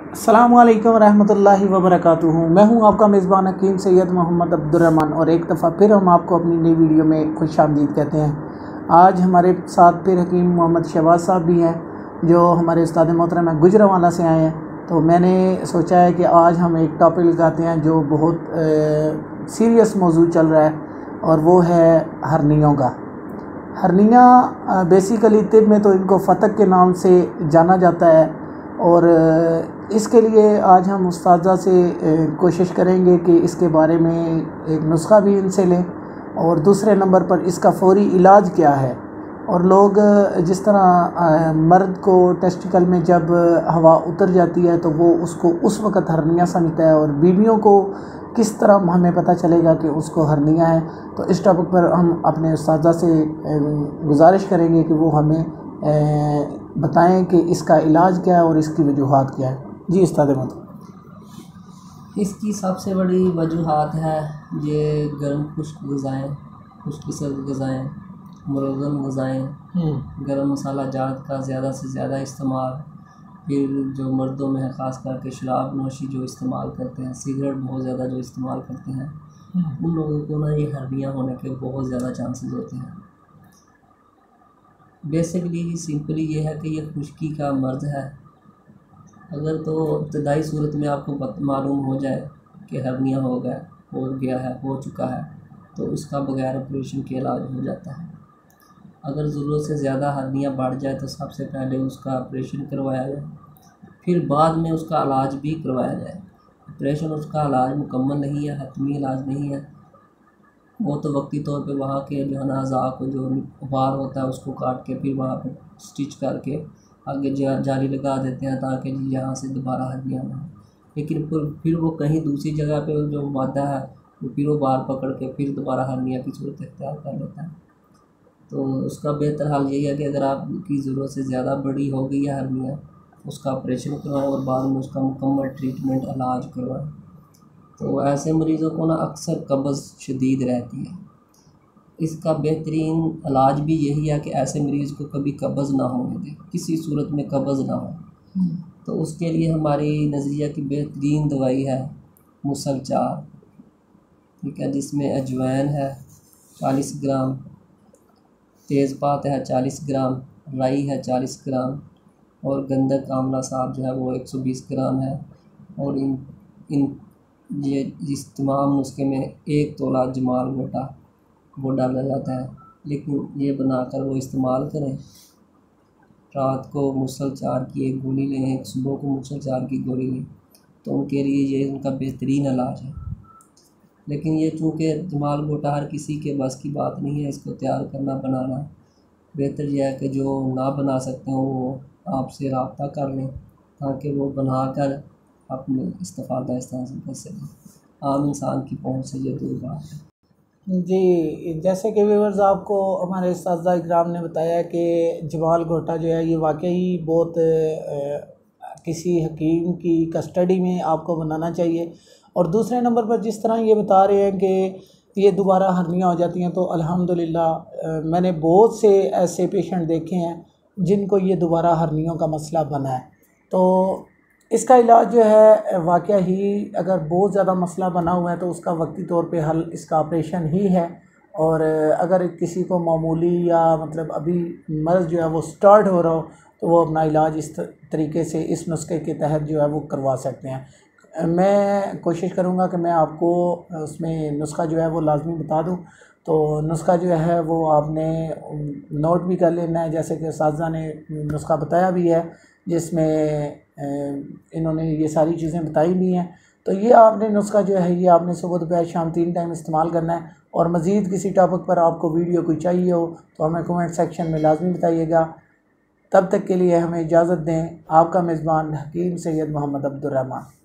السلام علیکم ورحمۃ اللہ وبرکاتہ۔ میں ہوں آپ کا میزبان حکیم سید محمد عبدالرحمن، اور ایک دفعہ پھر ہم آپ کو اپنی نئی ویڈیو میں خوش آمدید کہتے ہیں۔ آج ہمارے ساتھ پھر حکیم محمد شہباز صاحب بھی ہیں، جو ہمارے استاد محترم ہیں، گجرانوالہ سے آئے ہیں۔ تو میں نے سوچا ہے کہ آج ہم ایک ٹاپک لگاتے ہیں جو بہت سیریس موضوع چل رہا ہے، اور وہ ہے ہرنیوں کا۔ ہرنیاں بیسیکلی طب میں تو ان کو فتق کے نام سے جانا جاتا ہے، اور اس کے لیے آج ہم استاذہ سے کوشش کریں گے کہ اس کے بارے میں ایک نسخہ بھی ان سے لیں، اور دوسرے نمبر پر اس کا فوری علاج کیا ہے۔ اور لوگ جس طرح مرد کو ٹیسٹیکل میں جب ہوا اتر جاتی ہے تو وہ اس کو اس وقت ہرنیہ سمجھتا ہے، اور بیویوں کو کس طرح ہمیں پتہ چلے گا کہ اس کو ہرنیہ ہے۔ تو اس ٹاپک پر ہم اپنے استاذہ سے گزارش کریں گے کہ وہ ہمیں بتائیں کہ اس کا علاج کیا ہے اور اس کی وجوہات کیا ہے۔ جی استاد محترم۔ اس کی سب سے بڑی وجوہات ہے یہ گرم خشک غذائیں، خشک سرد غذائیں، مروغن غذائیں، گرم مسالہ جات کا زیادہ سے زیادہ استعمال، پھر جو مردوں میں ہے خاص کر کے شراب نوشی جو استعمال کرتے ہیں، سگریٹ بہت زیادہ جو استعمال کرتے ہیں، ان لوگوں کو نا یہ ہرنیہ ہونے کے بہت زیادہ چانسز ہوتے ہیں۔ بیسکلی سمپلی یہ ہے کہ یہ خشکی کا مرض ہے۔ اگر تو ابتدائی صورت میں آپ کو معلوم ہو جائے کہ ہرنیہ ہو چکا ہے تو اس کا بغیر آپریشن کے علاج ہو جاتا ہے۔ اگر ضرورت سے زیادہ ہرنیہ بڑھ جائے تو سب سے پہلے اس کا آپریشن کروایا جائے، پھر بعد میں اس کا علاج بھی کروایا جائے۔ آپریشن اس کا علاج مکمل نہیں ہے، حتمی علاج نہیں ہے، وہ تو وقتی طور پہ وہاں کے جو ہے نا اعضاء کو جو بار ہوتا ہے اس کو کاٹ کے پھر وہاں پہ سٹچ کر کے آگے جالی لگا دیتے ہیں تاکہ یہاں سے دوبارہ ہرنیہ نہ ہو۔ لیکن پھر وہ کہیں دوسری جگہ پہ جو مادہ ہے وہ پھر وہ بار پکڑ کے پھر دوبارہ ہرنیہ کی صورت اختیار کر لیتا ہے۔ تو اس کا بہتر حال یہی ہے کہ اگر آپ کی ضرورت سے زیادہ بڑی ہو گئی ہے ہرنیہ، اس کا آپریشن کروائیں اور بعد میں اس کا مکمل ٹریٹمنٹ علاج کروائیں۔ تو ایسے مریضوں کو نا اکثر قبض شدید رہتی ہے۔ اس کا بہترین علاج بھی یہی ہے کہ ایسے مریض کو کبھی قبض نہ ہونے دیں، کسی صورت میں قبض نہ ہو۔ تو اس کے لیے ہماری نظریہ کی بہترین دوائی ہے مسل چار، ٹھیک ہے، جس میں اجوائن ہے 40 گرام، تیز پات ہے 40 گرام، رائی ہے 40 گرام، اور گندک آملہ صاحب جو ہے وہ 120 گرام ہے۔ اور اس تمام نسخے میں 1 تولہ جمال گوٹا وہ ڈالا جاتا ہے، لیکن یہ بنا کر وہ استعمال کریں۔ رات کو مسل چار کی 1 گولی لیں، ایک صبح کو مسل چار کی گولی لیں، تو ان کے لیے یہ ان کا بہترین علاج ہے۔ لیکن یہ چونکہ جمال گوٹا ہر کسی کے بس کی بات نہیں ہے، اس کو تیار کرنا بنانا، بہتر یہ ہے کہ جو نہ بنا سکتے ہوں وہ آپ سے رابطہ کر لیں تاکہ وہ بنا کر اپنے استفادہ حاصل کر سکیں۔ عام انسان کی پہنچ سے یہ دور بات ہے۔ جی، جیسے کہ ویورز آپ کو ہمارے اساتذہ اکرام نے بتایا کہ جمال گھوٹا جو ہے یہ واقعی بہت کسی حکیم کی کسٹڈی میں آپ کو بنانا چاہیے۔ اور دوسرے نمبر پر جس طرح یہ بتا رہے ہیں کہ یہ دوبارہ ہرنیہ ہو جاتی ہیں، تو الحمدللہ میں نے بہت سے ایسے پیشنٹ دیکھے ہیں جن کو یہ دوبارہ ہرنیوں کا مسئلہ بنا ہے۔ تو اس کا علاج جو ہے واقعہ ہی اگر بہت زیادہ مسئلہ بنا ہوا ہے تو اس کا وقتی طور پہ حل اس کا آپریشن ہی ہے، اور اگر کسی کو معمولی یا مطلب ابھی مرض جو ہے وہ سٹارٹ ہو رہا ہو تو وہ اپنا علاج اس طریقے سے اس نسخے کے تحت جو ہے وہ کروا سکتے ہیں۔ میں کوشش کروں گا کہ میں آپ کو اس میں نسخہ جو ہے وہ لازمی بتا دوں۔ تو نسخہ جو ہے وہ آپ نے نوٹ بھی کر لینا ہے، جیسے کہ اساتذہ نے نسخہ بتایا بھی ہے، جس میں انہوں نے یہ ساری چیزیں بتائی بھی ہیں۔ تو یہ آپ نے نسخہ جو ہے یہ آپ نے صبح دوپہر شام 3 ٹائم استعمال کرنا ہے۔ اور مزید کسی ٹاپک پر آپ کو ویڈیو کوئی چاہیے ہو تو ہمیں کمنٹ سیکشن میں لازمی بتائیے گا۔ تب تک کے لیے ہمیں اجازت دیں، آپ کا میزبان حکیم سید محمد عبدالرحمن۔